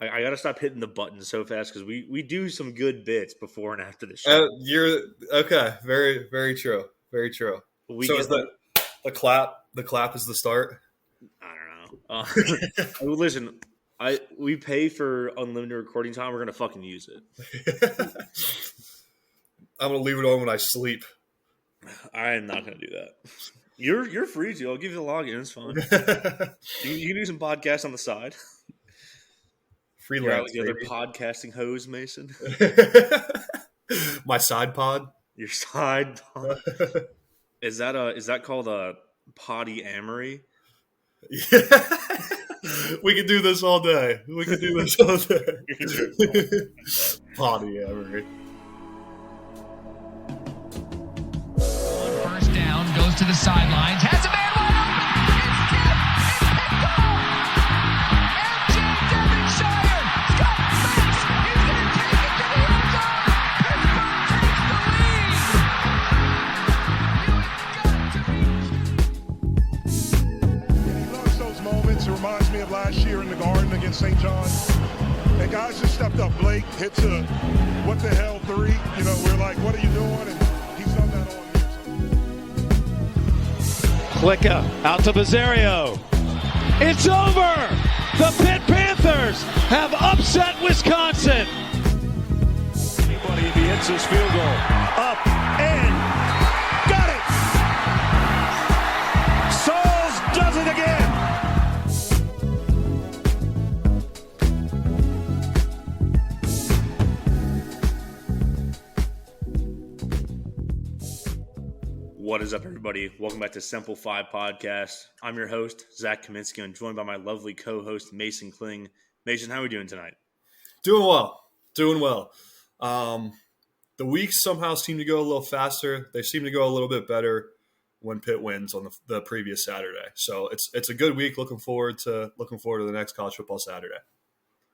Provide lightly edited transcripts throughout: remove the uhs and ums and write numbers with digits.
I got to stop hitting the button so fast because we do some good bits before and after the show. You're okay. Very, very true. Very true. We So get is the clap? The clap is the start. I don't know. Listen, we pay for unlimited recording time. We're gonna fucking use it. I'm gonna leave it on when I sleep. I am not gonna do that. You're free to. I'll give you the login. It's fine. You can do some podcasts on the side. Freelance. You're like the other podcasting hose, Mason. My side pod. Your side pod. Is that called a polyamory? Yeah. We could do this all day. We could do this all day. Polyamory. First down, goes to the sidelines, has a man wide open. It's tipped. It's picked off. MJ Devonshire got space. He's going to take it to the end zone. Pittsburgh takes the lead. He loves those moments. It reminds me of last year in the Garden against St. John's. And guys just stepped up. Blake hits a what the hell 3. You know, we're like, what are you doing? And he's done that all year. Klicka out to Bizzario. It's over. The Pitt Panthers have upset Wisconsin. Anybody if he hits his field goal. Up and got it. Sauls does it again. What is up, everybody? Welcome back to Simple 5 Podcast. I'm your host, Zach Kaminsky. I'm joined by my lovely co-host, Mason Kling. Mason, how are we doing tonight? Doing well. Doing well. The weeks somehow seem to go a little faster. They seem to go a little bit better when Pitt wins on the previous Saturday. So it's a good week. Looking forward to the next college football Saturday.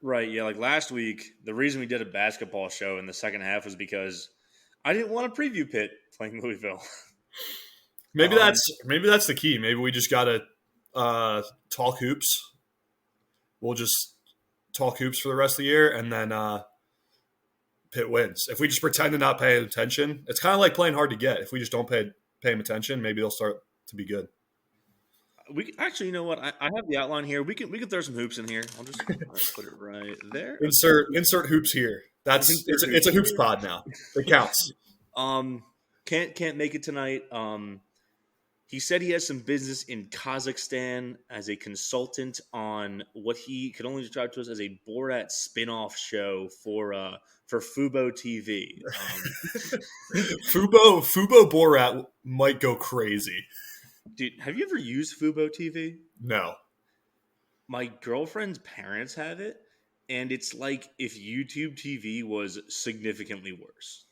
Right, yeah. Like last week, the reason we did a basketball show in the second half was because I didn't want to preview Pitt playing Louisville. Maybe that's the key. Maybe we just gotta talk hoops. We'll just talk hoops for the rest of the year, and then Pitt wins. If we just pretend to not pay attention, it's kind of like playing hard to get. If we just don't pay them attention, maybe they'll start to be good. We actually, you know what? I have the outline here. We can throw some hoops in here. I'll just put it right there. Insert hoops here. It's a hoops pod now. It counts. Can't make it tonight. He said he has some business in Kazakhstan as a consultant on what he could only describe to us as a Borat spin-off show for Fubo TV. Fubo Borat might go crazy. Dude, have you ever used Fubo TV? No. My girlfriend's parents have it, and it's like if YouTube TV was significantly worse.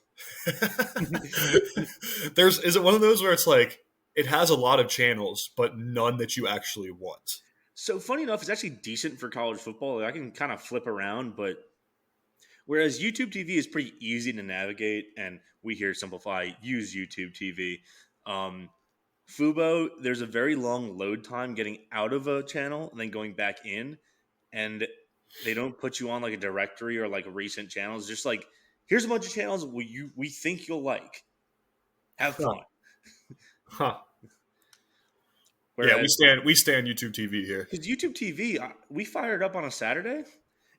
Is it one of those where it's like it has a lot of channels but none that you actually want? So funny enough, it's actually decent for college football. Like, I can kind of flip around, but whereas YouTube TV is pretty easy to navigate, and we here at Simplify use YouTube TV. Fubo, there's a very long load time getting out of a channel and then going back in, and they don't put you on like a directory or like recent channels. It's just like, here's a bunch of channels we think you'll like. Have fun. Huh. Whereas, yeah, we stand YouTube TV here. Because YouTube TV, we fired up on a Saturday.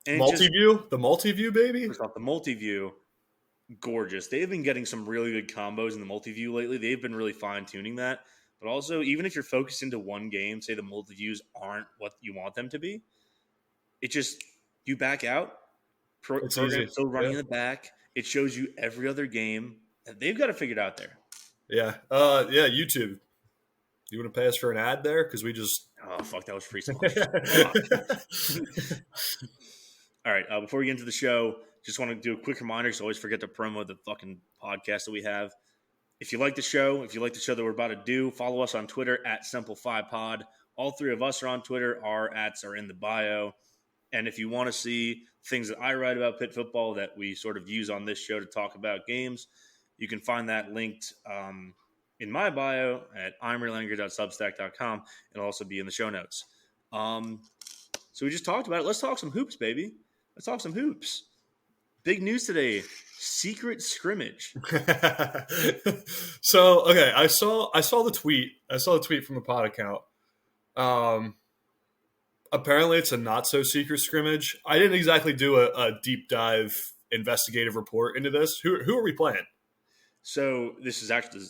And the multi-view, baby. First off, the multi-view, gorgeous. They've been getting some really good combos in the multi-view lately. They've been really fine-tuning that. But also, even if you're focused into one game, say the multi-views aren't what you want them to be, it just, you back out. Program still running in the back. It shows you every other game. They've got it figured out there. Yeah. YouTube. You want to pay us for an ad there? Because we just... Oh, fuck, that was free so much. All right, before we get into the show, just want to do a quick reminder, because I always forget to promo the fucking podcast that we have. If you like the show, that we're about to do, follow us on Twitter at Simple5Pod. All three of us are on Twitter. Our ats are in the bio. And if you want to see things that I write about Pitt football that we sort of use on this show to talk about games, you can find that linked in my bio at imrealanger.substack.com. It'll also be in the show notes. So we just talked about it. Let's talk some hoops, baby. Let's talk some hoops. Big news today. Secret scrimmage. So, okay, I saw the tweet. I saw the tweet from the pod account. Apparently it's a not so secret scrimmage. I didn't exactly do a deep dive investigative report into this. Who are we playing? So this is actually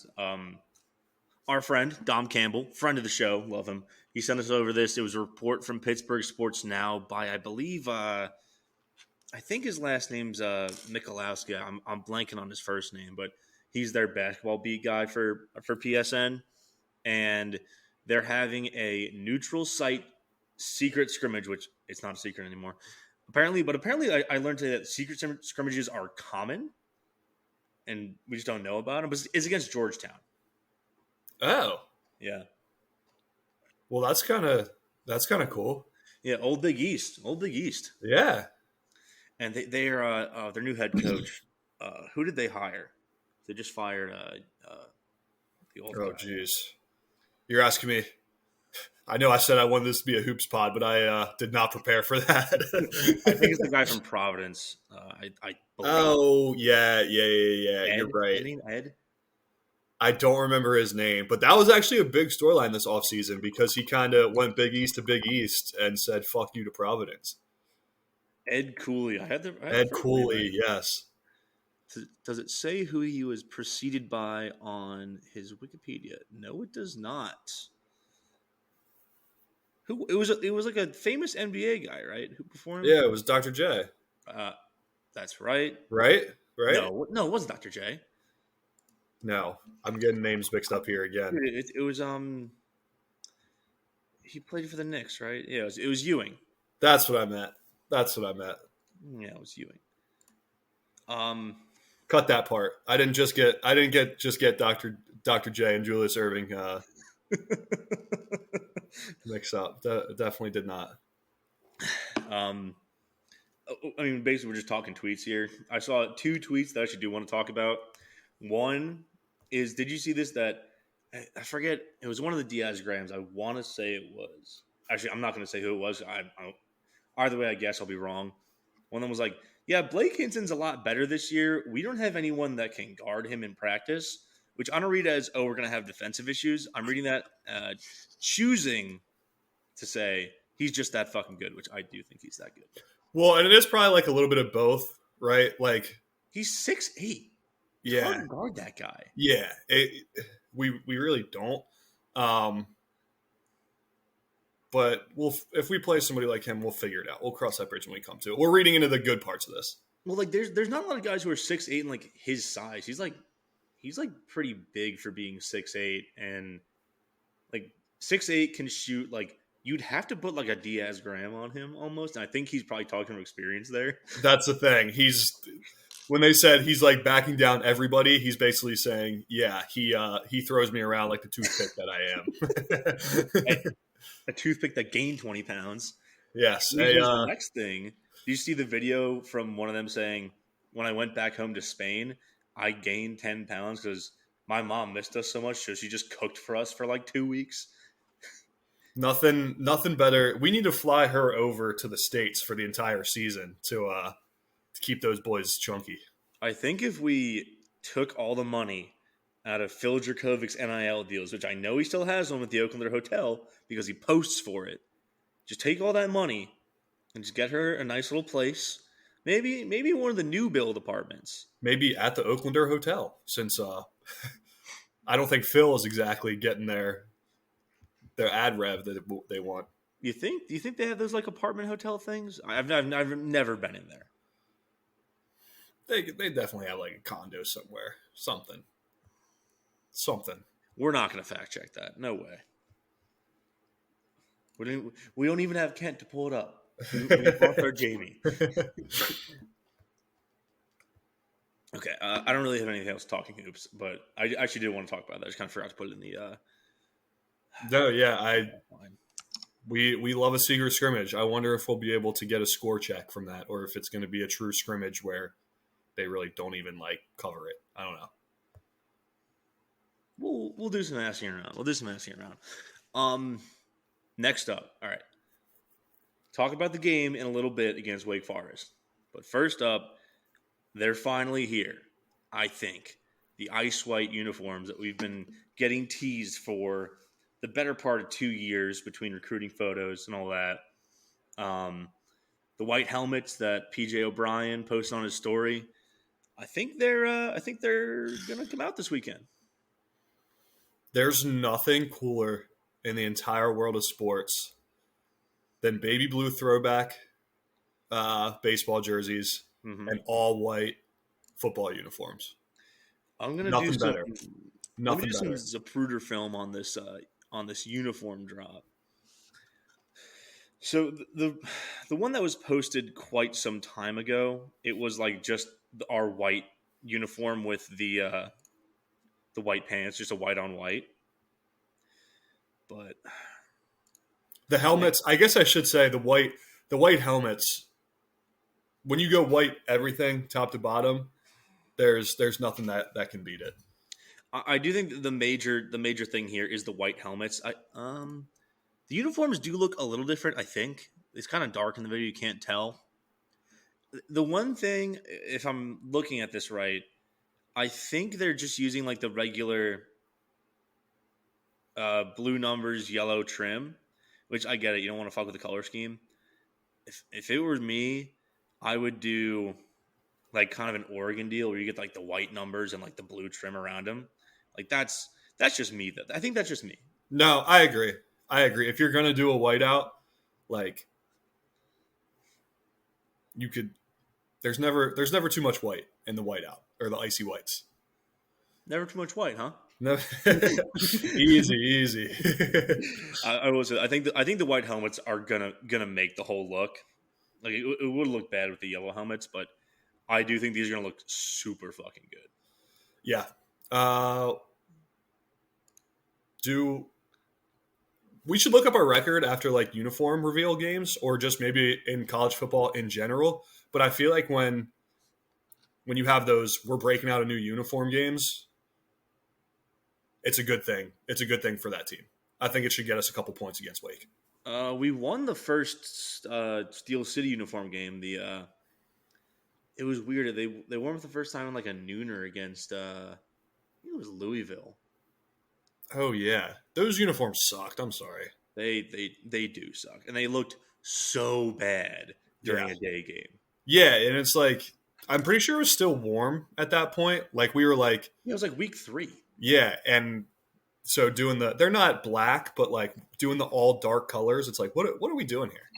our friend, Dom Campbell, friend of the show. Love him. He sent us over this. It was a report from Pittsburgh Sports Now by, I believe, I think his last name's Michalowski. I'm blanking on his first name, but he's their basketball beat guy for PSN. And they're having a neutral site secret scrimmage, which it's not a secret anymore. Apparently I learned today that secret scrimmages are common, and we just don't know about them. But it's against Georgetown. Oh, Yeah. well, that's kind of cool. Yeah, Old Big East. Yeah. And they are their new head coach. Who did they hire? They just fired the old Oh, guy. jeez. You're asking me. I know I said I wanted this to be a hoops pod, but I did not prepare for that. I think it's the guy from Providence. I believe. Oh, yeah. Ed? You're right. His name Ed? I don't remember his name, but that was actually a big storyline this offseason because he kind of went Big East to Big East and said, fuck you to Providence. Ed Cooley. Ed Cooley, yes. Does it say who he was preceded by on his Wikipedia? No, it does not. Who it was like a famous NBA guy, right? Who performed? Yeah, it was Dr. J. That's right. Right? No, it wasn't Dr. J. No, I'm getting names mixed up here again. It was he played for the Knicks, right? Yeah, it was Ewing. That's what I meant. Yeah, it was Ewing. Cut that part. I didn't get Dr. J and Julius Erving mixed up. Definitely did not. I mean, basically, we're just talking tweets here. I saw 2 tweets that I actually do want to talk about. One is, did you see this? That I forget. It was one of the Diaz-grams. I want to say it was. Actually, I'm not going to say who it was. Either way, I guess I'll be wrong. One of them was like, yeah, Blake Hinson's a lot better this year. We don't have anyone that can guard him in practice, which I don't read as, oh, we're going to have defensive issues. I'm reading that choosing to say he's just that fucking good, which I do think he's that good. Well, and it is probably like a little bit of both, right? Like he's 6'8". Yeah, hard to guard that guy. Yeah, we really don't. But if we play somebody like him, we'll figure it out. We'll cross that bridge when we come to it. We're reading into the good parts of this. Well, like there's not a lot of guys who are 6'8" and like his size. He's like pretty big for being 6'8", and like 6'8" can shoot like. You'd have to put like a Diaz-Graham on him almost. And I think he's probably talking from experience there. That's the thing. When they said he's like backing down everybody, he's basically saying, yeah, he throws me around like the toothpick that I am. A toothpick that gained 20 pounds. Yes. The next thing, do you see the video from one of them saying, when I went back home to Spain, I gained 10 pounds because my mom missed us so much. So she just cooked for us for like 2 weeks. Nothing better. We need to fly her over to the States for the entire season to keep those boys chunky. I think if we took all the money out of Phil Drakovic's NIL deals, which I know he still has one with the Oaklander Hotel because he posts for it, just take all that money and just get her a nice little place. Maybe one of the new build apartments. Maybe at the Oaklander Hotel, since I don't think Phil is exactly getting their ad rev that they want. Do you think they have those like apartment hotel things? I've never been in there. They definitely have like a condo somewhere. Something. We're not going to fact check that. No way. We don't even have Kent to pull it up. We brought our Jamie. Okay, I don't really have anything else talking hoops, but I actually did want to talk about that. I just kind of forgot to put it in the. No, yeah, we love a secret scrimmage. I wonder if we'll be able to get a score check from that, or if it's going to be a true scrimmage where they really don't even like cover it. I don't know. We'll do some asking around. Next up, all right. talk about the game in a little bit against Wake Forest. But first up, they're finally here, I think. The ice white uniforms that we've been getting teased for the better part of 2 years between recruiting photos and all that. The white helmets that PJ O'Brien posted on his story. I think they're gonna come out this weekend. There's nothing cooler in the entire world of sports than baby blue throwback baseball jerseys and all white football uniforms. I'm gonna Nothing do some, better. Let me Nothing do better. some Zapruder film on this uniform drop. So the one that was posted quite some time ago, it was like just our white uniform with the white pants, just a white on white. But The helmets, I guess I should say the white helmets. When you go white everything top to bottom, there's nothing that can beat it. I do think that the major thing here is the white helmets. The uniforms do look a little different, I think. It's kind of dark in the video, you can't tell. The one thing, if I'm looking at this right, I think they're just using like the regular blue numbers, yellow trim, which I get it. You don't want to fuck with the color scheme. If it were me, I would do like kind of an Oregon deal where you get like the white numbers and like the blue trim around them. Like that's just me. I think that's just me. No, I agree. If you're gonna do a whiteout, like you could, there's never too much white in the whiteout or the icy whites. Never too much white, huh? No, easy. I will say, I think the white helmets are gonna make the whole look. Like it would look bad with the yellow helmets, but I do think these are gonna look super fucking good. Yeah. We should look up our record after like uniform reveal games or just maybe in college football in general. But I feel like when you have those, we're breaking out a new uniform games, it's a good thing. It's a good thing for that team. I think it should get us a couple points against Wake. We won the first Steel City uniform game. It was weird. They won for the first time in like a nooner against I think it was Louisville. Oh yeah, those uniforms sucked. I'm sorry. They do suck, and they looked so bad during a day game. Yeah, and it's like I'm pretty sure it was still warm at that point. Like we were like, it was like week 3. Yeah, and so they're not black, but like doing the all dark colors. It's like what are we doing here?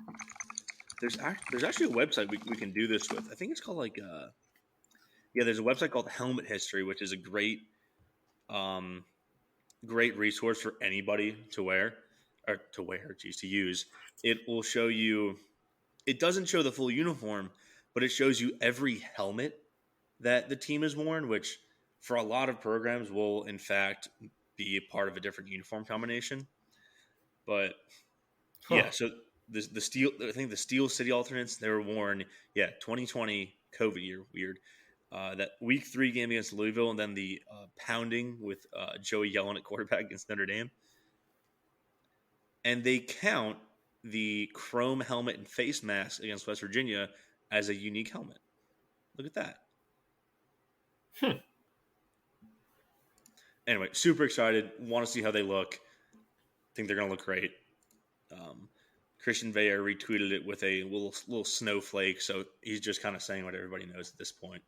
There's actually a website we can do this with. I think it's called like there's a website called Helmet History, which is a great resource for anybody to use. It will show you, it doesn't show the full uniform, but it shows you every helmet that the team has worn, which for a lot of programs will in fact be a part of a different uniform combination. But yeah, so the Steel, I think the Steel City alternates, they were worn, 2020 COVID year, weird. That week 3 game against Louisville, and then the pounding with Joey Yellen at quarterback against Notre Dame. And they count the chrome helmet and face mask against West Virginia as a unique helmet. Look at that. Anyway, super excited. Want to see how they look. Think they're going to look great. Christian Veilleux retweeted it with a little snowflake, so he's just kind of saying what everybody knows at this point.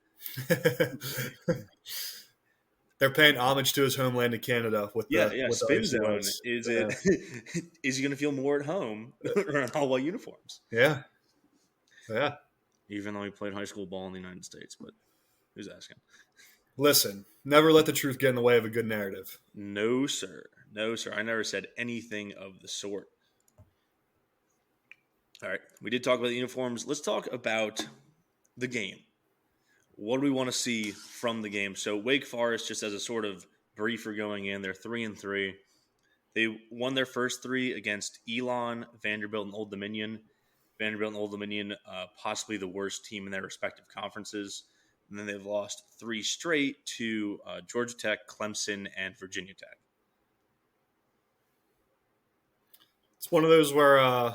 They're paying homage to his homeland in Canada with Spin Zone. Is he going to feel more at home around all white uniforms? Yeah. Even though he played high school ball in the United States, but who's asking? Listen, never let the truth get in the way of a good narrative. No, sir. I never said anything of the sort. All right, we did talk about the uniforms. Let's talk about the game. What do we want to see from the game? So Wake Forest, just as a sort of briefer going in, they're 3-3. They won their first 3 against Elon, Vanderbilt, and Old Dominion. Vanderbilt and Old Dominion, possibly the worst team in their respective conferences. And then they've lost 3 straight to Georgia Tech, Clemson, and Virginia Tech. It's one of those where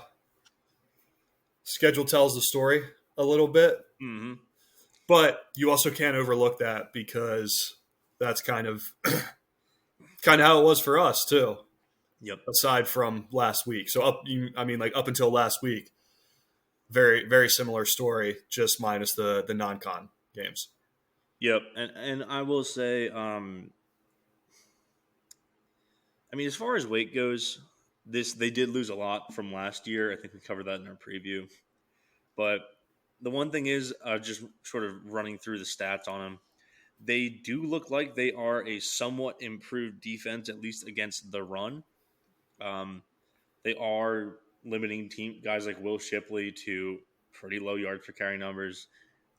schedule tells the story a little bit. Mm-hmm. But you also can't overlook that because that's kind of how it was for us too. Yep. Aside from last week, so up until last week, very very similar story, just minus the non-con games. Yep, and I will say, as far as weight goes, they did lose a lot from last year. I think we covered that in our preview. But the one thing is, just sort of running through the stats on them, they do look like they are a somewhat improved defense, at least against the run. They are limiting guys like Will Shipley to pretty low yards per carry numbers.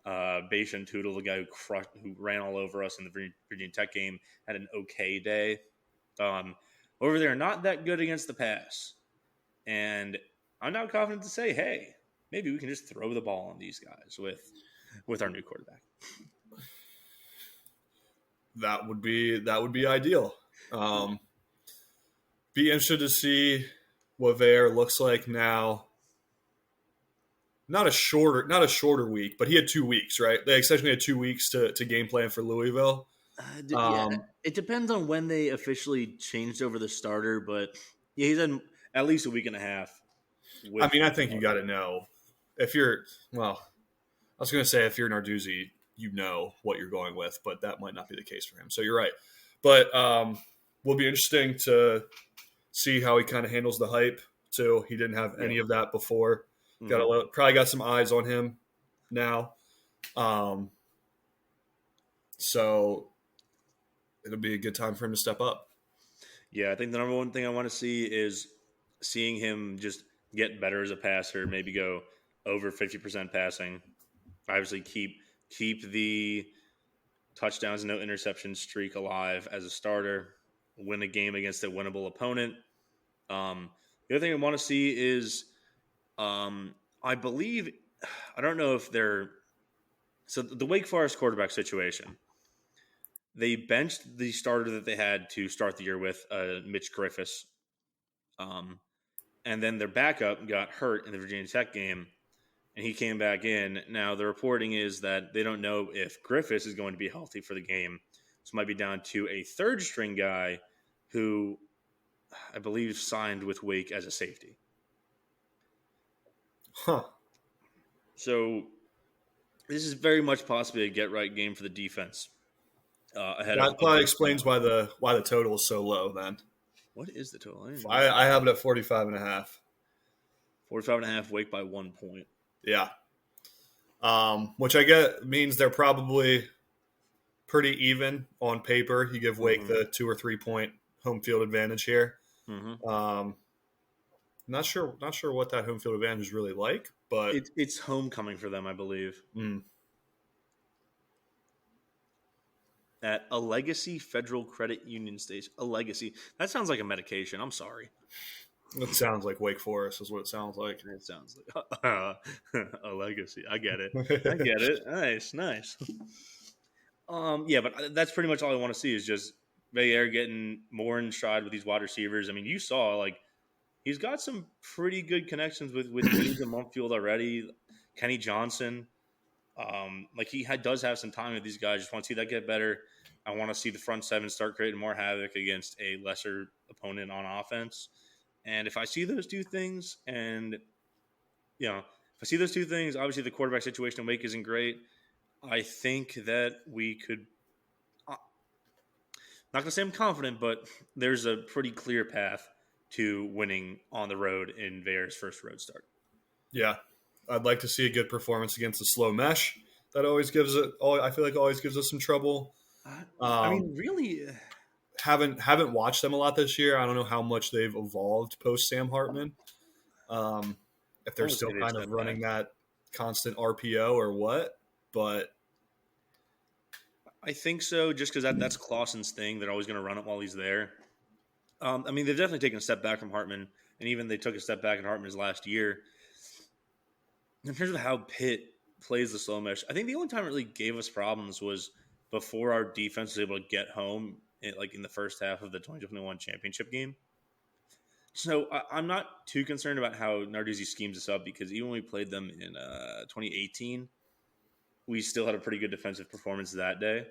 Bashan Tootle, the guy who ran all over us in the Virginia Tech game, had an okay day. Over there, not that good against the pass. And I'm now confident to say, hey, maybe we can just throw the ball on these guys with our new quarterback. That would be ideal. Be interested to see what Veilleux looks like now. Not a shorter week, but he had 2 weeks, right? They essentially had 2 weeks to game plan for Louisville. It depends on when they officially changed over the starter, but yeah, he's had at least a week and a half. I think you got to know if you're. Well, I was going to say if you're Narduzzi, you know what you're going with, but that might not be the case for him. So you're right, but will be interesting to see how he kind of handles the hype too. He didn't have any of that before. Mm-hmm. Probably got some eyes on him now. So it'll be a good time for him to step up. Yeah, I think the number one thing I want to see is seeing him just get better as a passer, maybe go over 50% passing. Obviously keep the touchdowns and no interception streak alive as a starter, win a game against a winnable opponent. The other thing I want to see is I believe, I don't know if so the Wake Forest quarterback situation, they benched the starter that they had to start the year with, Mitch Griffiths. And then their backup got hurt in the Virginia Tech game, and he came back in. Now, the reporting is that they don't know if Griffiths is going to be healthy for the game. So it might be down to a third-string guy who I believe signed with Wake as a safety. Huh. So this is very much possibly a get-right game for the defense. That probably explains why the total is so low then. What is the total? I have it at 45.5. 45.5, Wake by 1 point. Yeah. Which I get means they're probably pretty even on paper. You give Wake the 2 or 3 point home field advantage here. Mm-hmm. Not sure what that home field advantage is really like, but it's homecoming for them, I believe. At a Legacy Federal Credit Union Station. A Legacy. That sounds like a medication. I'm sorry. It sounds like Wake Forest is what it sounds like. It sounds like a Legacy. I get it. Nice. Yeah, but that's pretty much all I want to see is just Veilleux getting more in stride with these wide receivers. I mean, you saw he's got some pretty good connections with James and Mumpfield already. Kenny Johnson. He does have some time with these guys. Just want to see that get better. I want to see the front seven start creating more havoc against a lesser opponent on offense. And if I see those two things, obviously the quarterback situation in Wake isn't great. I think that we could. Not gonna say I'm confident, but there's a pretty clear path to winning on the road in Veilleux's first road start. Yeah. I'd like to see a good performance against the slow mesh. That always gives it. I feel like always gives us some trouble. Really, haven't watched them a lot this year. I don't know how much they've evolved post Sam Hartman. If they're still kind of running that constant RPO or what, but I think so. Just because that's Clausen's thing, they're always going to run it while he's there. They've definitely taken a step back from Hartman, and even they took a step back in Hartman's last year. In terms of how Pitt plays the slow mesh, I think the only time it really gave us problems was before our defense was able to get home in the first half of the 2021 championship game. So I'm not too concerned about how Narduzzi schemes us up because even when we played them in 2018, we still had a pretty good defensive performance that day.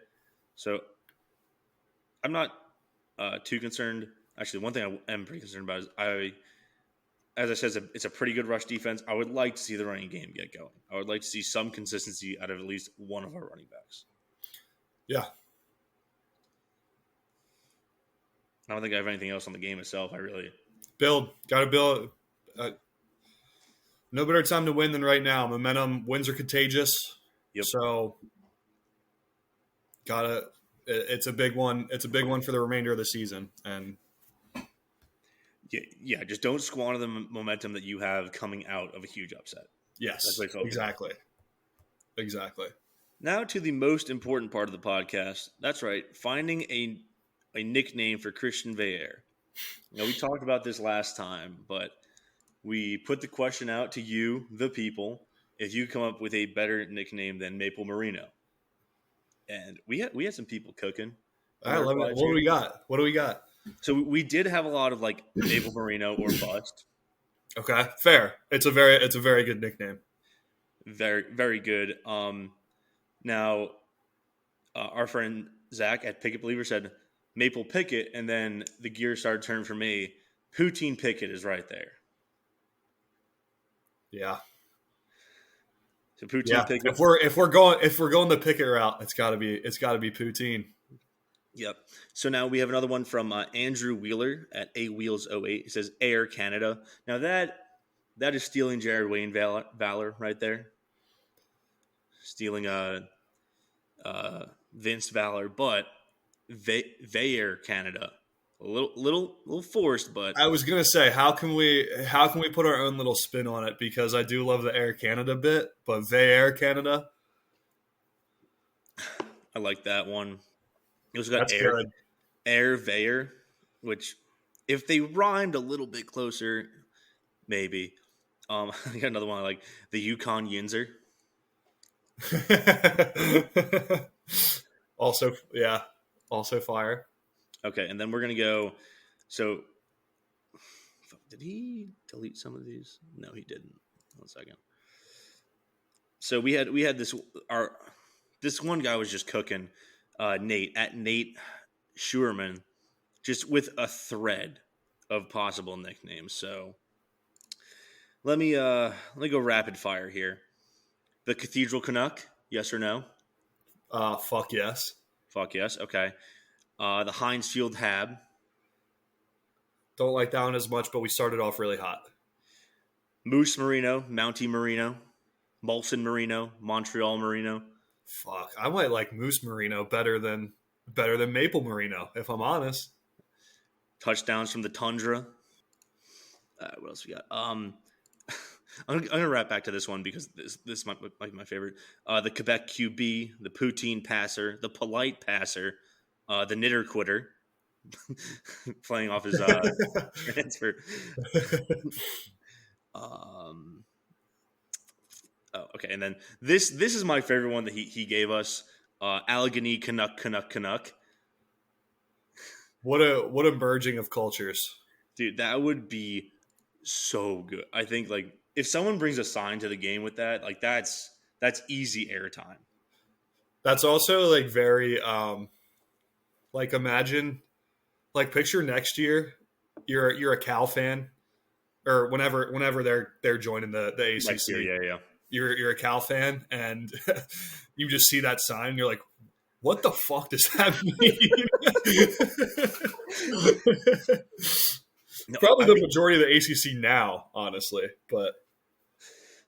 So I'm not too concerned. Actually, one thing I am pretty concerned about is as I said, it's a pretty good rush defense. I would like to see the running game get going. I would like to see some consistency out of at least one of our running backs. Yeah. I don't think I have anything else on the game itself. Got to build. No better time to win than right now. Momentum, wins are contagious. Yep. So, it's a big one. It's a big one for the remainder of the season. And yeah, just don't squander the momentum that you have coming out of a huge upset. yes, exactly. Now to the most important part of the podcast. That's right, finding a nickname for Christian Veilleux. Now, we talked about this last time, but we put the question out to you, the people, if you come up with a better nickname than Maple Marino. And we had some people cooking. All right, what do we got? So we did have a lot of like Maple Marino or bust. Okay, fair. It's a very good nickname. Very, very good. Now, our friend Zach at Pickett Believer said Maple Pickett, and then the gear started turning for me. Poutine Pickett is right there. Yeah. So Poutine Pickett. If we're going the Pickett route, it's got to be Poutine. Yep. So now we have another one from Andrew Wheeler at AWheels08. It says Air Canada. Now that is stealing Jared Wayne Valor right there. Stealing Vince Valor, but Veilleux Canada. A little forced, but I was gonna say, how can we put our own little spin on it? Because I do love the Air Canada bit, but Veilleux Canada, I like that one. It was got that's good. Air Veilleux, which if they rhymed a little bit closer, maybe. I got another one I like, the Yukon Yinzer. Also fire. Okay, and then we're gonna go. So, did he delete some of these? No, he didn't. 1 second. So we had this one guy was just cooking. Nate Schuerman, just with a thread of possible nicknames. So let me go rapid fire here. The Cathedral Canuck, yes or no? Fuck yes. Fuck yes. Okay. The Heinz Field Hab. Don't like that one as much, but we started off really hot. Moose Marino, Mountie Marino, Molson Marino, Montreal Marino. Fuck, I might like Moose Marino better than Maple Marino, if I'm honest. Touchdowns from the Tundra. What else we got? I'm gonna wrap back to this one because this might be my favorite. The Quebec QB, the Poutine Passer, the Polite Passer, the Knitter Quitter, playing off his transfer. Okay, and then this is my favorite one that he gave us. Allegheny Canuck. What a merging of cultures. Dude, that would be so good. I think like if someone brings a sign to the game with that, like that's easy airtime. That's also like very like imagine like picture next year you're a Cal fan or whenever they're joining the ACC. Next year, yeah. You're a Cal fan and you just see that sign and you're like, what the fuck does that mean? No, Probably the majority of the ACC now, honestly. But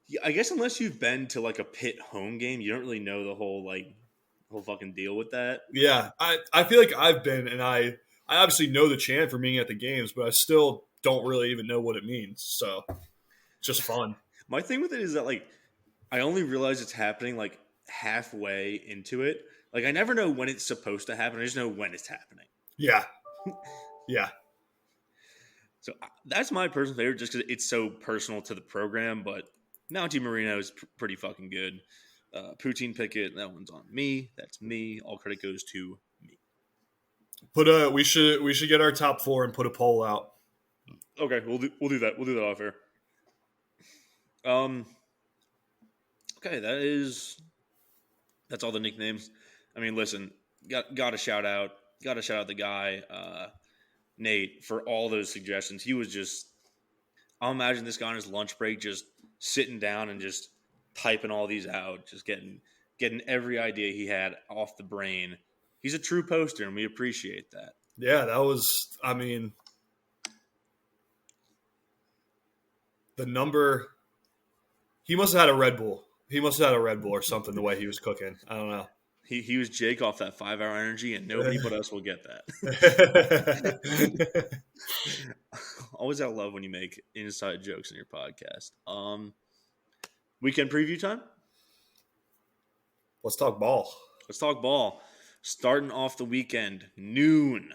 yeah, I guess unless you've been to like a Pitt home game, you don't really know the whole fucking deal with that. yeah, I feel like I've been, and I obviously know the chant for being at the games, but I still don't really even know what it means. So just fun. My thing with it is that like I only realize it's happening like halfway into it. Like I never know when it's supposed to happen. I just know when it's happening. Yeah. Yeah. So that's my personal favorite just because it's so personal to the program. But Mountie Marino is pretty fucking good. Poutine Pickett, that one's on me. That's me. All credit goes to me. We should get our top 4 and put a poll out. Okay, we'll do that. We'll do that off air. Okay, that's all the nicknames. I mean, listen, got to shout out the guy Nate for all those suggestions. He was just, I'll imagine this guy on his lunch break just sitting down and just typing all these out, just getting every idea he had off the brain. He's a true poster, and we appreciate that. Yeah, that was, I mean, the number, he must have had a Red Bull. He must have had a Red Bull or something the way he was cooking. I don't know. He was Jake off that 5-hour energy, and nobody but us will get that. Always out love when you make inside jokes in your podcast. Weekend preview time? Let's talk ball. Let's talk ball. Starting off the weekend, noon.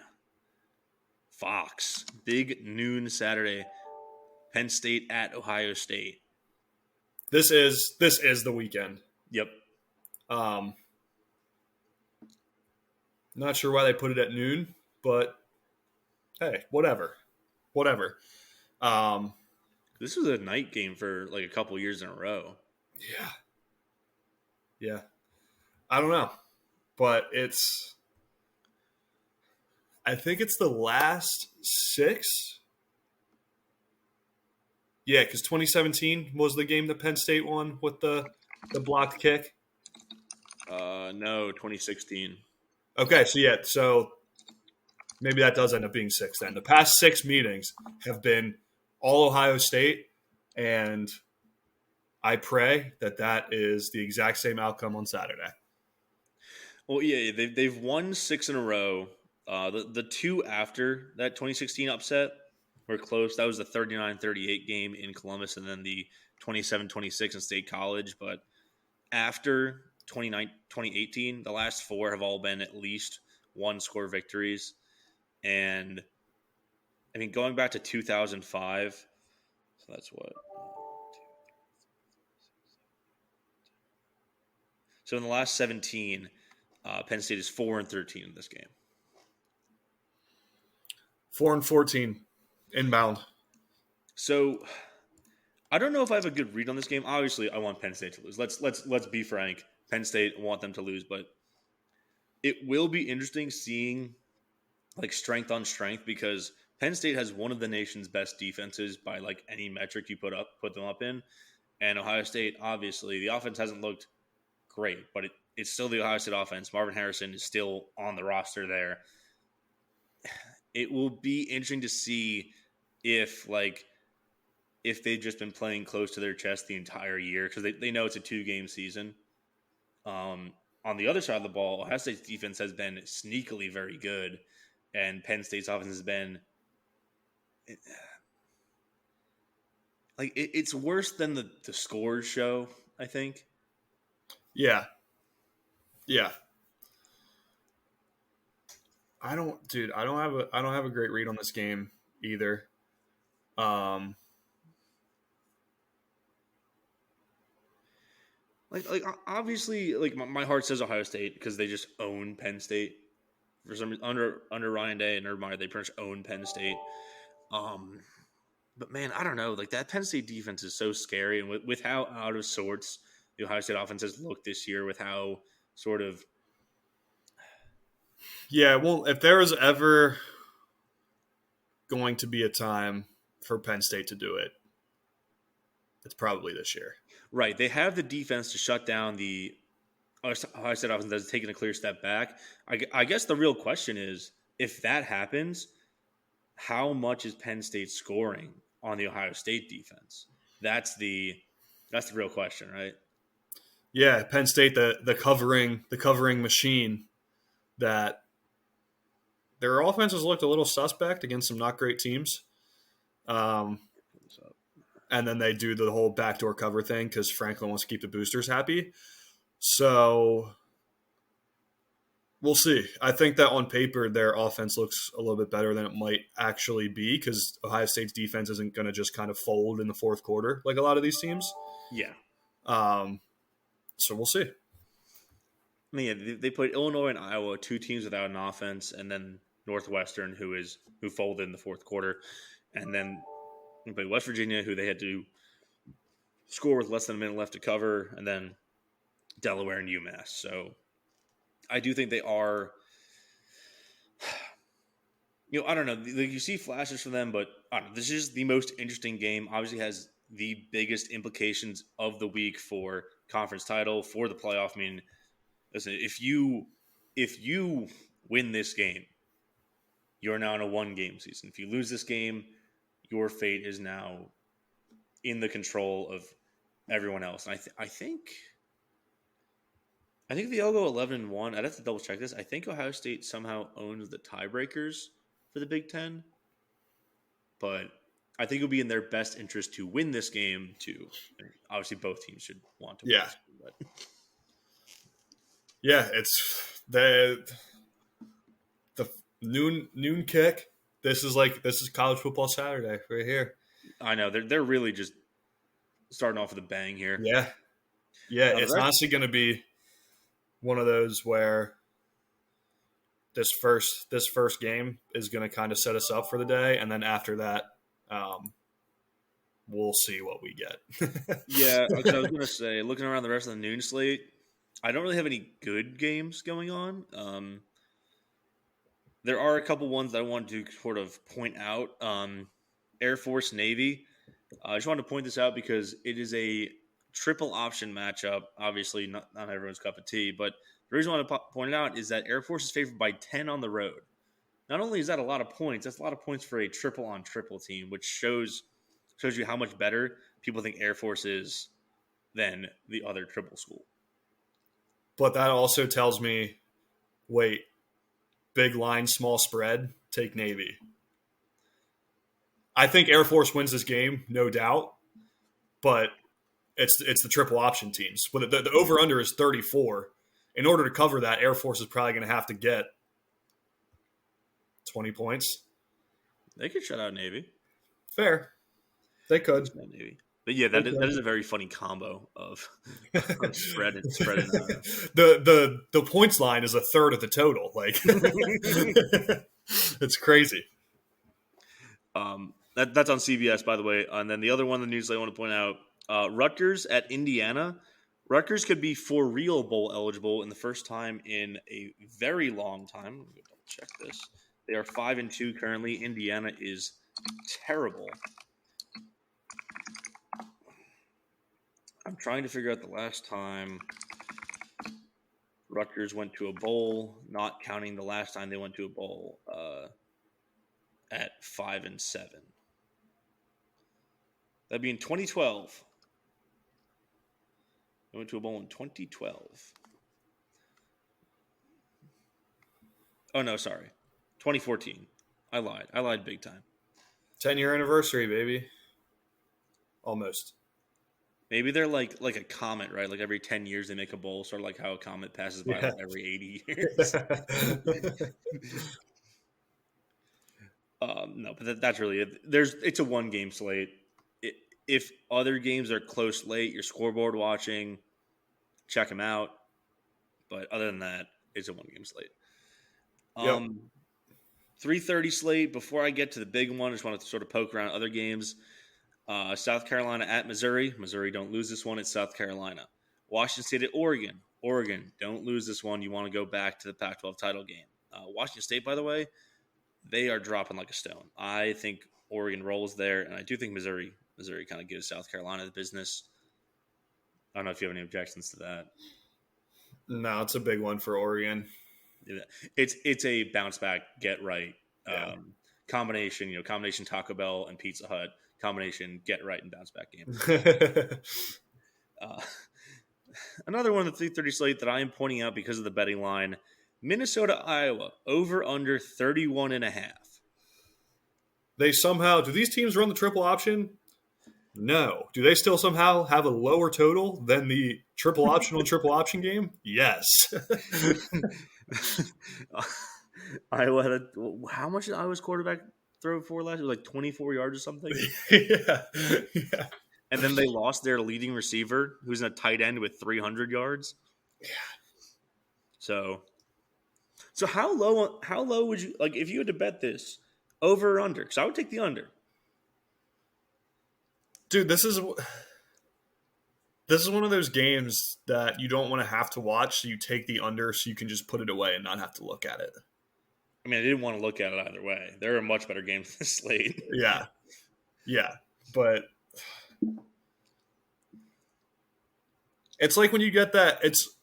Fox. Big noon Saturday. Penn State at Ohio State. This is the weekend. Yep. Not sure why they put it at noon, but hey, whatever. This was a night game for like a couple years in a row. Yeah. I don't know, but I think it's the last 6. Yeah, because 2017 was the game that Penn State won with the blocked kick. No, 2016. Okay, so maybe that does end up being 6 then. The past 6 meetings have been all Ohio State, and I pray that is the exact same outcome on Saturday. Well, yeah, they've won 6 in a row. The 2 after that 2016 upset were close. That was the 39-38 game in Columbus, and then the 27-26 in State College. But after 2018, the last 4 have all been at least 1-score victories. And, I mean, going back to 2005, so that's what? So in the last 17, Penn State is 4-13 in this game. 4-14 inbound. So I don't know if I have a good read on this game. Obviously, I want Penn State to lose. Let's be frank. Penn State, I want them to lose, but it will be interesting seeing like strength on strength because Penn State has one of the nation's best defenses by like any metric you put them up in. And Ohio State, obviously, the offense hasn't looked great, but it's still the Ohio State offense. Marvin Harrison is still on the roster there. It will be interesting to see if they've just been playing close to their chest the entire year because they know it's a 2-game season. On the other side of the ball, Ohio State's defense has been sneakily very good, and Penn State's offense has been it's worse than the scores show, I think. Yeah. I don't have a great read on this game either. Obviously, my heart says Ohio State because they just own Penn State for some reason. Under Ryan Day and Urban Meyer, they pretty much own Penn State. But man, I don't know. Like that Penn State defense is so scary, and with how out of sorts the Ohio State offense has looked this year, with how sort of well, if there was ever going to be a time for Penn State to do it, it's probably this year. Right. They have the defense to shut down the Ohio State offense that's taken a clear step back. I guess the real question is, if that happens, how much is Penn State scoring on the Ohio State defense? That's the real question, right? Yeah, Penn State, the covering machine that their offense has looked a little suspect against some not great teams. And then they do the whole backdoor cover thing because Franklin wants to keep the boosters happy. So we'll see. I think that on paper, their offense looks a little bit better than it might actually be because Ohio State's defense isn't going to just kind of fold in the fourth quarter like a lot of these teams. Yeah. So we'll see. I mean, they played Illinois and Iowa, 2 teams without an offense, and then Northwestern, who folded in the fourth quarter. And then They played West Virginia, who they had to score with less than a minute left to cover, and then Delaware and UMass. So I do think they are, I don't know. You see flashes from them, but I don't know, this is the most interesting game. Obviously has the biggest implications of the week for conference title, for the playoff. I mean, listen, if you win this game, you're now in a 1-game season. If you lose this game, your fate is now in the control of everyone else. And I think they'll go 11-1. I'd have to double check this. I think Ohio State somehow owns the tiebreakers for the Big Ten, but I think it would be in their best interest to win this game too. Obviously, both teams should want to win. Yeah. This game, but. Yeah, it's the noon kick. This is college football Saturday right here. I know they're really just starting off with a bang here. Yeah. It's honestly going to be one of those where this first game is going to kind of set us up for the day, and then after that, we'll see what we get. Yeah, I was going to say, looking around the rest of the noon slate, I don't really have any good games going on. There are a couple ones that I want to sort of point out. Air Force Navy. I just wanted to point this out because it is a triple option matchup. Obviously, not everyone's cup of tea, but the reason I want to point it out is that Air Force is favored by 10 on the road. Not only is that a lot of points, that's a lot of points for a triple on triple team, which shows you how much better people think Air Force is than the other triple school. But that also tells me, wait, big line, small spread, take Navy. I think Air Force wins this game, no doubt, but it's the triple option teams. But the over-under is 34. In order to cover that, Air Force is probably going to have to get 20 points. They could shut out Navy. Fair. They could. Navy. But yeah, that is a very funny combo of spread and the points line is a third of the total. Like it's crazy. That's on CBS, by the way. And then the other one in the news I want to point out, Rutgers at Indiana. Rutgers could be for real bowl eligible in the first time in a very long time. Let me double check this. They are 5-2 currently. Indiana is terrible. I'm trying to figure out the last time Rutgers went to a bowl, not counting the last time they went to a bowl at 5-7. That'd be in 2012. They went to a bowl in 2012. Oh, no, sorry. 2014. I lied big time. 10-year anniversary, baby. Almost. Maybe they're like a comet, right? Like every 10 years they make a bowl, sort of like how a comet passes by every 80 years. No, but that's really it. It's a 1-game slate. If other games are close late, you're scoreboard watching, check them out. But other than that, it's a 1-game slate. 3:30 slate. Before I get to the big one, I just want to sort of poke around other games. South Carolina at Missouri. Missouri, don't lose this one. It's South Carolina. Washington State at Oregon. Oregon, don't lose this one. You want to go back to the Pac-12 title game. Washington State, by the way, they are dropping like a stone. I think Oregon rolls there, and I do think Missouri kind of gives South Carolina the business. I don't know if you have any objections to that. No, it's a big one for Oregon. It's a bounce back, get right combination. Combination Taco Bell and Pizza Hut. Combination get right and bounce back game. Another one of the 3:30 slate that I am pointing out because of the betting line: Minnesota, Iowa, over under 31.5. They somehow do these teams run the triple option? No. Do they still somehow have a lower total than the triple option on triple option game? Yes. Iowa had how much did Iowa's quarterback throw for last? It was like 24 yards or something. Yeah. And then they lost their leading receiver, who's in a tight end with 300 yards. Yeah. So how low would you like if you had to bet this over or under? Because I would take the under. Dude, this is one of those games that you don't want to have to watch, so you take the under so you can just put it away and not have to look at it. I mean, I didn't want to look at it either way. There are much better games than slate. Yeah, but it's like when you get that, it's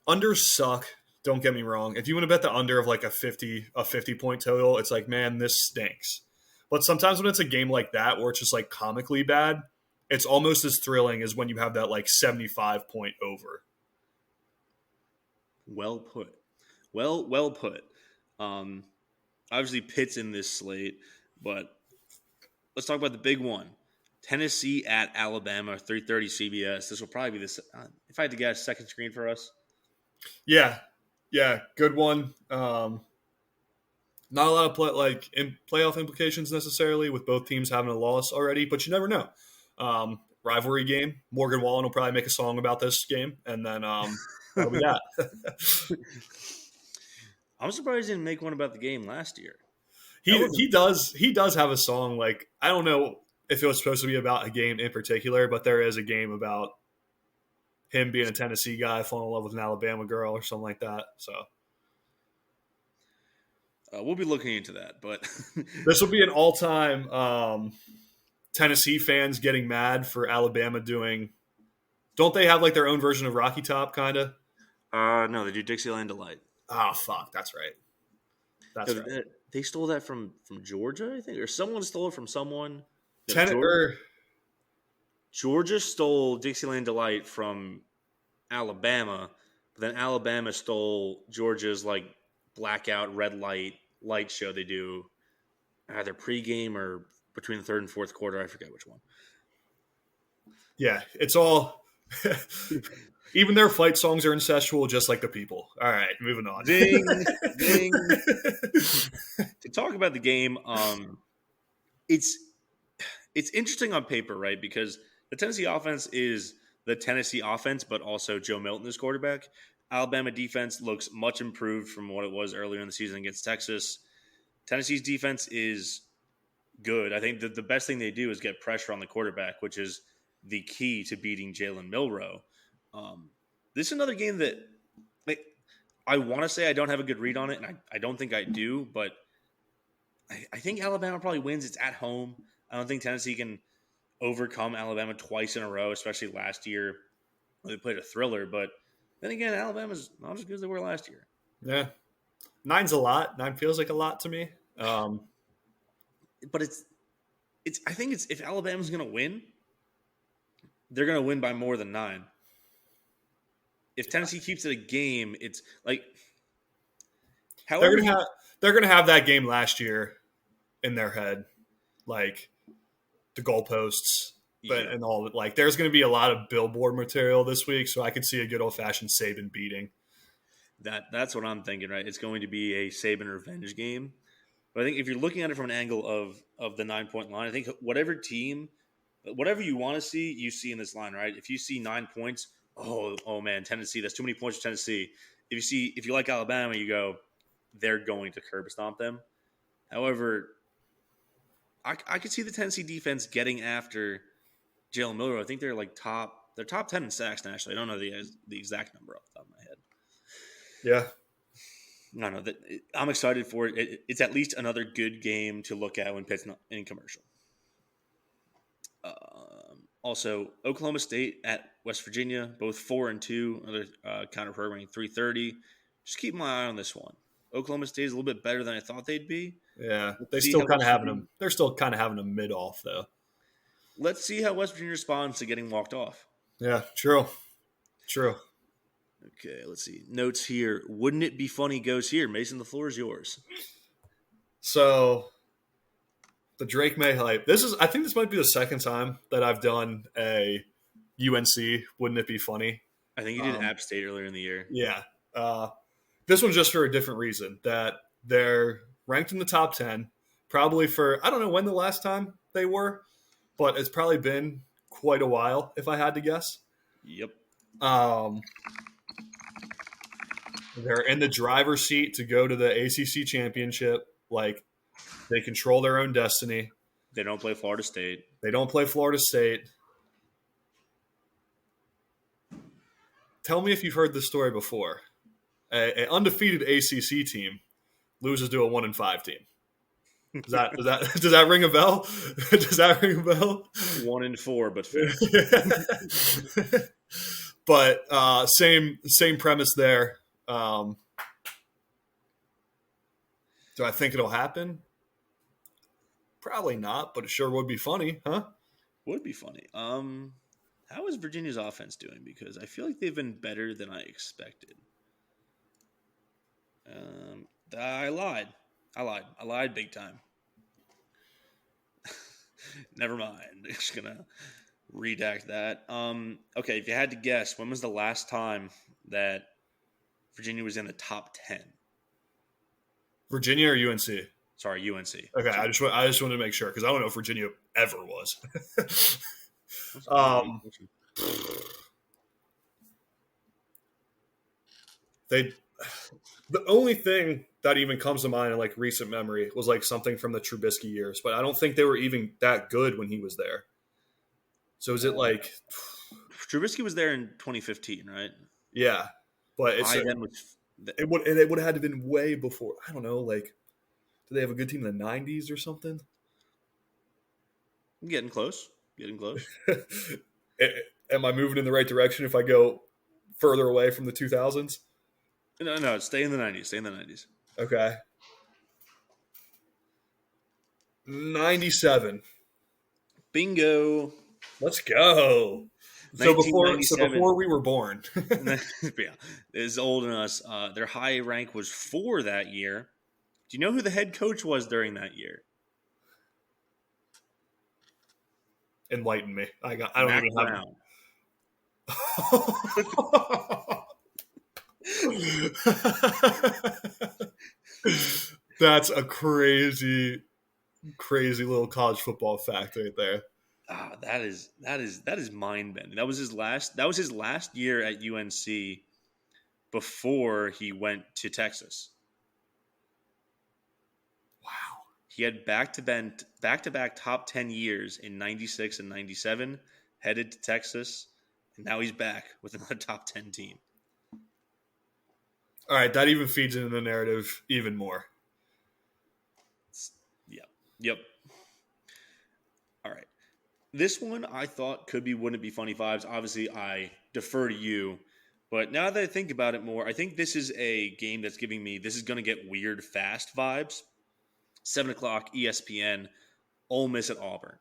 unders suck. Don't get me wrong. If you want to bet the under of like a 50 point total, it's like, man, this stinks. But sometimes when it's a game like that where it's just like comically bad, it's almost as thrilling as when you have that like 75 point over. Well put. Well put. Obviously, Pitt's in this slate, but let's talk about the big one. Tennessee at Alabama, 3:30 CBS. This will probably be this. If I had to guess, second screen for us. Yeah, good one. Not a lot of playoff implications necessarily with both teams having a loss already, but you never know. Rivalry game. Morgan Wallen will probably make a song about this game, and then that'll be that. I'm surprised he didn't make one about the game last year. He does have a song. Like, I don't know if it was supposed to be about a game in particular, but there is a game about him being a Tennessee guy falling in love with an Alabama girl or something like that. So we'll be looking into that. But this will be an all-time Tennessee fans getting mad for Alabama doing. Don't they have like their own version of Rocky Top, kind of? No, they do Dixieland Delight. Oh, fuck. That's right. Right. They stole that from Georgia, I think, or someone stole it from someone. Georgia stole Dixieland Delight from Alabama, but then Alabama stole Georgia's like blackout red light show they do either pregame or between the third and fourth quarter. I forget which one. Yeah, it's all. Even their fight songs are incestual, just like the people. All right, moving on. Ding, ding. To talk about the game, it's interesting on paper, right? Because the Tennessee offense is the Tennessee offense, but also Joe Milton is quarterback. Alabama defense looks much improved from what it was earlier in the season against Texas. Tennessee's defense is good. I think that the best thing they do is get pressure on the quarterback, which is the key to beating Jalen Milroe. This is another game that I want to say I don't have a good read on it, and I don't think I do, but I think Alabama probably wins. It's at home. I don't think Tennessee can overcome Alabama twice in a row, especially last year when they played a thriller. But then again, Alabama's not as good as they were last year. Yeah. 9's a lot. 9 feels like a lot to me. But it's I think it's if Alabama's going to win, they're going to win by more than 9. If Tennessee keeps it a game, it's like they're gonna have that game last year in their head, like the goalposts, and all. Like, there's gonna be a lot of billboard material this week, so I could see a good old fashioned Saban beating. That's what I'm thinking, right? It's going to be a Saban revenge game. But I think if you're looking at it from an angle of the 9-point line, I think whatever you want to see, you see in this line, right? If you see 9 points. Oh man, Tennessee, that's too many points for Tennessee. If you like Alabama, you go, they're going to curb stomp them. However, I could see the Tennessee defense getting after Jalen Milroe. I think they're top 10 in sacks nationally. I don't know the exact number off the top of my head. Yeah. No, I'm excited for it. It's at least another good game to look at when Pitt's not in commercial. Also, Oklahoma State at West Virginia, both 4-2. Another counter programming 3:30. Just keep my eye on this one. Oklahoma State is a little bit better than I thought they'd be. Yeah, they're still kind of having a mid off though. Let's see how West Virginia responds to getting walked off. Yeah, true. Okay, let's see. Notes here. Wouldn't it be funny goes here. Mason, the floor is yours. So the Drake May hype. I think this might be the second time that I've done a UNC. Wouldn't it be funny? I think you did App State earlier in the year. Yeah. This one's just for a different reason. That they're ranked in the top 10. Probably for, I don't know when the last time they were, but it's probably been quite a while, if I had to guess. Yep. They're in the driver's seat to go to the ACC championship. Like, they control their own destiny. They don't play Florida State. They don't play Florida State. Tell me if you've heard this story before. An undefeated ACC team loses to a 1-5 team. Does that ring a bell? Does that ring a bell? 1-4, but fair. But same premise there. Do I think it'll happen? Probably not, but it sure would be funny, huh? Would be funny. How is Virginia's offense doing? Because I feel like they've been better than I expected. I lied. I lied big time. Never mind. Just gonna redact that. Okay, if you had to guess, when was the last time that Virginia was in the top 10? Virginia or UNC? Sorry, UNC. Okay, I just wanted to make sure because I don't know if Virginia ever was. The only thing that even comes to mind in like recent memory was like something from the Trubisky years, but I don't think they were even that good when he was there. So is it like Trubisky was there in 2015, right? Yeah, but it would have had to have been way before. I don't know, like did they have a good team in the 90s or something? Getting close. Am I moving in the right direction if I go further away from the 2000s? No, stay in the 90s. Okay. 97. Bingo. Let's go. So before we were born. Yeah, is older than us. Their high rank was 4 that year. Do you know who the head coach was during that year? Enlighten me. I don't Mac even Brown. That's a crazy little college football fact right there. That is mind bending. That was his last year at UNC before he went to Texas. Wow. He had back-to-back top 10 years in 96 and 97, headed to Texas, and now he's back with another top 10 team. All right, that even feeds into the narrative even more. Yep. All right. This one I thought wouldn't it be funny vibes. Obviously, I defer to you. But now that I think about it more, I think this is a game that's giving me this is going to get weird fast vibes. 7 o'clock, ESPN, Ole Miss at Auburn.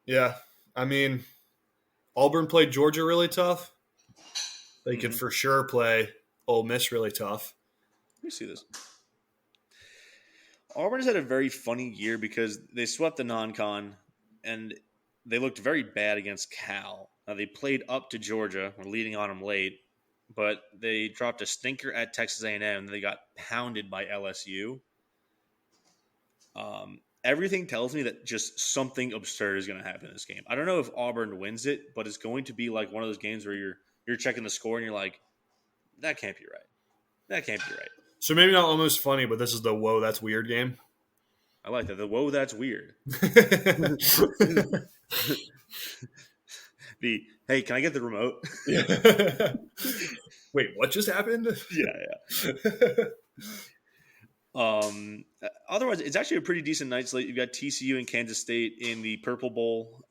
Yeah, I mean, Auburn played Georgia really tough. They could for sure play Ole Miss really tough. Let me see this. Auburn has had a very funny year because they swept the non-con and they looked very bad against Cal. Now, they played up to Georgia. We're leading on them late. But they dropped a stinker at Texas A&M, and they got pounded by LSU. Everything tells me that just something absurd is going to happen in this game. I don't know if Auburn wins it, but it's going to be like one of those games where you're checking the score and you're like, that can't be right. That can't be right. So maybe not almost funny, but this is the whoa, that's weird game. I like that. The whoa, that's weird. Hey, can I get the remote? Wait, what just happened? Yeah. Otherwise, it's actually a pretty decent night slate. You've got TCU and Kansas State in the Purple Bowl.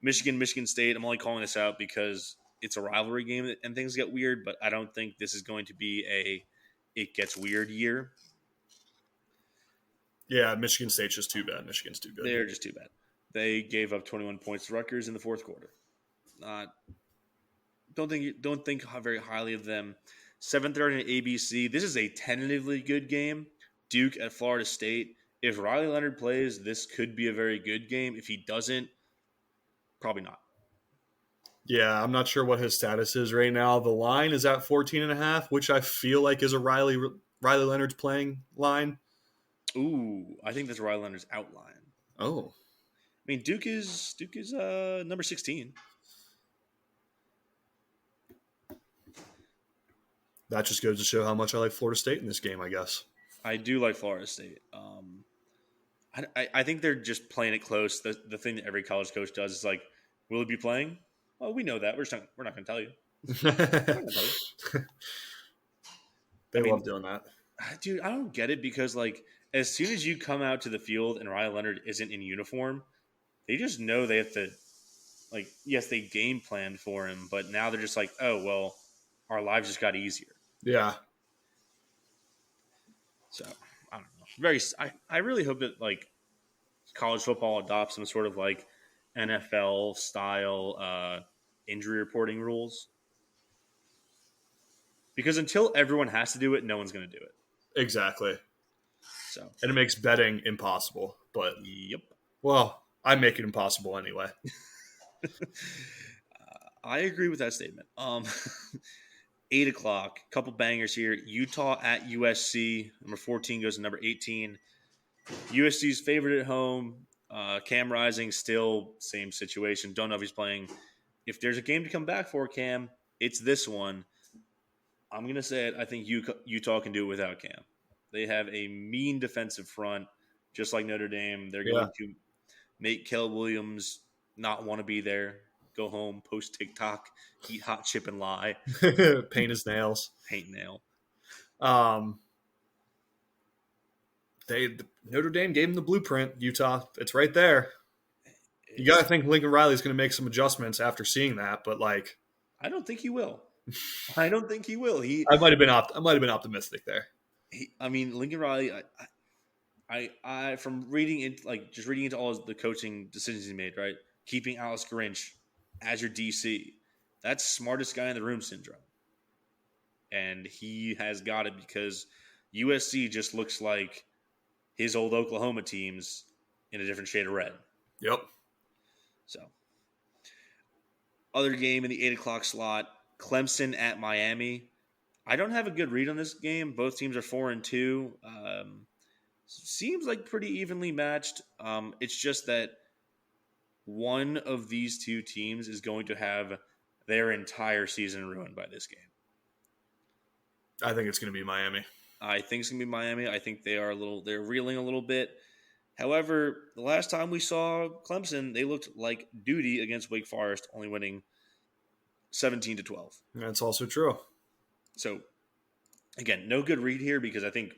Michigan State. I'm only calling this out because it's a rivalry game and things get weird, but I don't think this is going to be it gets weird year. Yeah, Michigan State's just too bad. Michigan's too good. They're just too bad. They gave up 21 points to Rutgers in the fourth quarter. Don't think very highly of them. 7:30 at ABC. This is a tentatively good game. Duke at Florida State. If Riley Leonard plays, this could be a very good game. If he doesn't, probably not. Yeah, I'm not sure what his status is right now. The line is at 14.5, which I feel like is a Riley Leonard's playing line. Ooh, I think that's Riley Leonard's outline. Oh. I mean, Duke is number 16. That just goes to show how much I like Florida State in this game, I guess. I do like Florida State. I think they're just playing it close. The thing that every college coach does is like, will he be playing? Well, we know that. We're not going to tell you. We're not gonna tell you. They love doing that. Dude, I don't get it because, like, as soon as you come out to the field and Riley Leonard isn't in uniform, they just know they have to, like, yes, they game planned for him, but now they're just like, oh, well, our lives just got easier. Yeah. So, I don't know. I really hope that, like, college football adopts some sort of, like, NFL-style injury reporting rules. Because until everyone has to do it, no one's going to do it. Exactly. So, and it makes betting impossible. But yep. Well, I make it impossible anyway. I agree with that statement. 8 o'clock, couple bangers here. Utah at USC. Number 14 goes to number 18. USC's favorite at home. Cam Rising, still same situation. Don't know if he's playing. If there's a game to come back for, Cam, it's this one. I'm going to say it. I think Utah can do it without Cam. They have a mean defensive front, just like Notre Dame. They're going to make Caleb Williams not want to be there, go home, post TikTok, eat hot chip and lie. Paint his nails. Paint nail. Notre Dame gave him the blueprint, Utah. It's right there. You got to think Lincoln Riley's going to make some adjustments after seeing that, but, like, I don't think he will. I don't think he will. I might have been optimistic there. Lincoln Riley. I from reading it, like just reading into all the coaching decisions he made, right? Keeping Alex Grinch as your DC, that's smartest guy in the room syndrome, and he has got it because USC just looks like his old Oklahoma teams in a different shade of red. Yep. So, other game in the 8 o'clock slot. Clemson at Miami. I don't have a good read on this game. Both teams are 4-2. Seems like pretty evenly matched. It's just that one of these two teams is going to have their entire season ruined by this game. I think it's going to be Miami. I think it's going to be Miami. I think they're reeling a little bit. However, the last time we saw Clemson, they looked like duty against Wake Forest, only winning 17-12. That's also true. So, again, no good read here because I think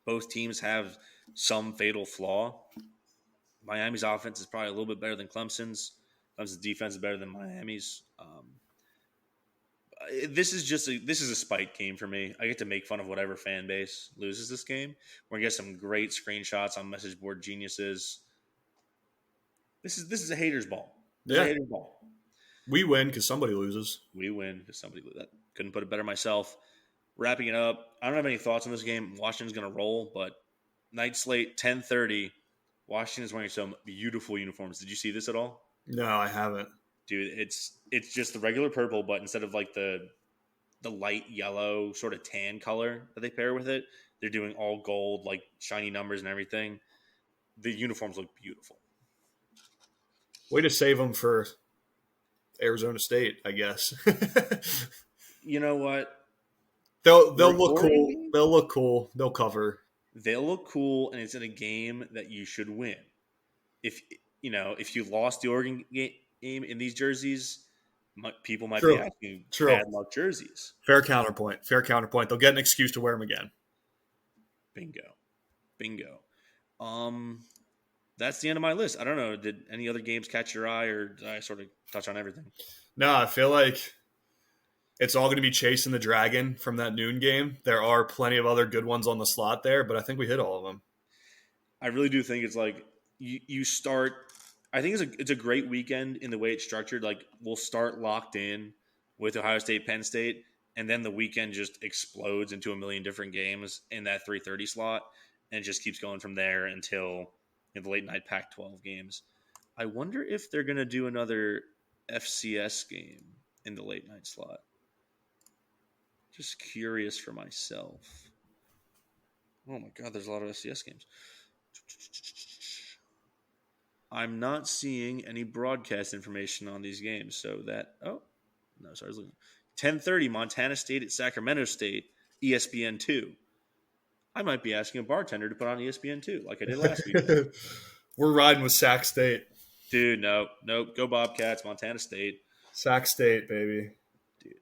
both teams have some fatal flaw. Miami's offense is probably a little bit better than Clemson's. Clemson's defense is better than Miami's. This is a spite game for me. I get to make fun of whatever fan base loses this game. We're gonna get some great screenshots on message board geniuses. This is a hater's ball. It's a hater's ball. We win because somebody loses. We win because somebody loses. Couldn't put it better myself. Wrapping it up, I don't have any thoughts on this game. Washington's going to roll, but night slate, 10:30. Washington's wearing some beautiful uniforms. Did you see this at all? No, I haven't. Dude, it's just the regular purple, but instead of like the light yellow sort of tan color that they pair with it, they're doing all gold, like shiny numbers and everything. The uniforms look beautiful. Way to save them for Arizona State, I guess. You know what? They'll look cool. They'll look cool. They'll cover. They'll look cool, and it's in a game that you should win. If you lost the Oregon game in these jerseys, people might be asking bad luck jerseys. Fair counterpoint. They'll get an excuse to wear them again. Bingo. That's the end of my list. I don't know. Did any other games catch your eye, or did I sort of touch on everything? No, I feel like it's all going to be chasing the dragon from that noon game. There are plenty of other good ones on the slot there, but I think we hit all of them. I really do think it's like you start. I think it's a great weekend in the way it's structured. Like we'll start locked in with Ohio State, Penn State, and then the weekend just explodes into a million different games in that 3:30 slot, and it just keeps going from there until the late night Pac-12 games. I wonder if they're going to do another FCS game in the late night slot. Just curious for myself. Oh my God, there's a lot of FCS games. I'm not seeing any broadcast information on these games. So that, I was looking. 10:30, Montana State at Sacramento State, ESPN2. I might be asking a bartender to put on ESPN too, like I did last week. We're riding with Sac State. Dude, nope. Go Bobcats, Montana State. Sac State, baby. Dude,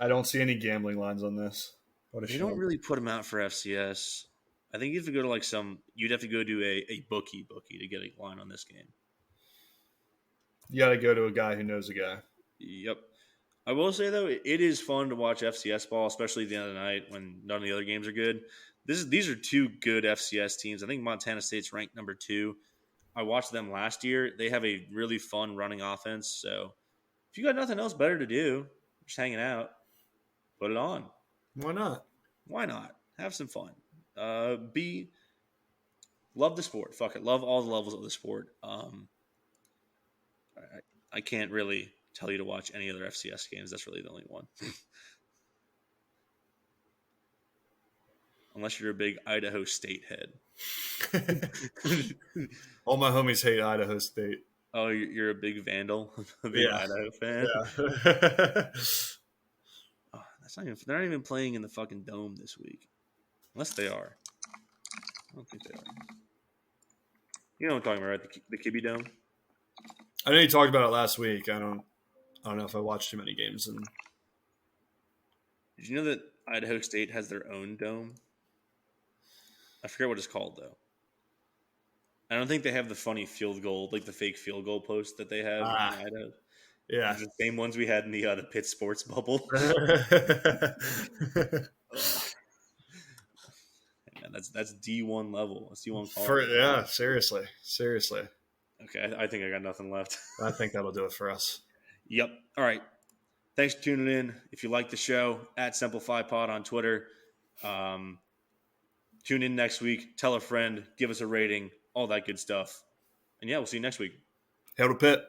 I don't see any gambling lines on this. they don't really put them out for FCS. I think you have to go to you'd have to go to a bookie to get a line on this game. You got to go to a guy who knows a guy. Yep. I will say, though, it is fun to watch FCS ball, especially at the end of the night when none of the other games are good. These are two good FCS teams. I think Montana State's ranked number 2. I watched them last year. They have a really fun running offense. So if you got nothing else better to do, just hanging out, put it on. Why not? Why not? Have some fun. Love the sport. Fuck it. Love all the levels of the sport. I can't really tell you to watch any other FCS games. That's really the only one. Unless you're a big Idaho State head. All my homies hate Idaho State. Oh, you're a big Vandal, a big Idaho fan. Yeah. Oh, they're not even playing in the fucking dome this week, unless they are. I don't think they are. You know what I'm talking about, right? The Kibbe Dome. I know you talked about it last week. I don't know if I watched too many games. And did you know that Idaho State has their own dome? I forget what it's called though. I don't think they have the funny field goal, like the fake field goal post that they have in Idaho. Yeah, it's the same ones we had in the Pitt sports bubble. Man, that's D1 level. That's D1 college. Yeah, seriously. Okay, I think I got nothing left. I think that'll do it for us. Yep. All right. Thanks for tuning in. If you like the show, @Simplify Pod on Twitter. Tune in next week. Tell a friend. Give us a rating. All that good stuff. And yeah, we'll see you next week. Hail to Pitt.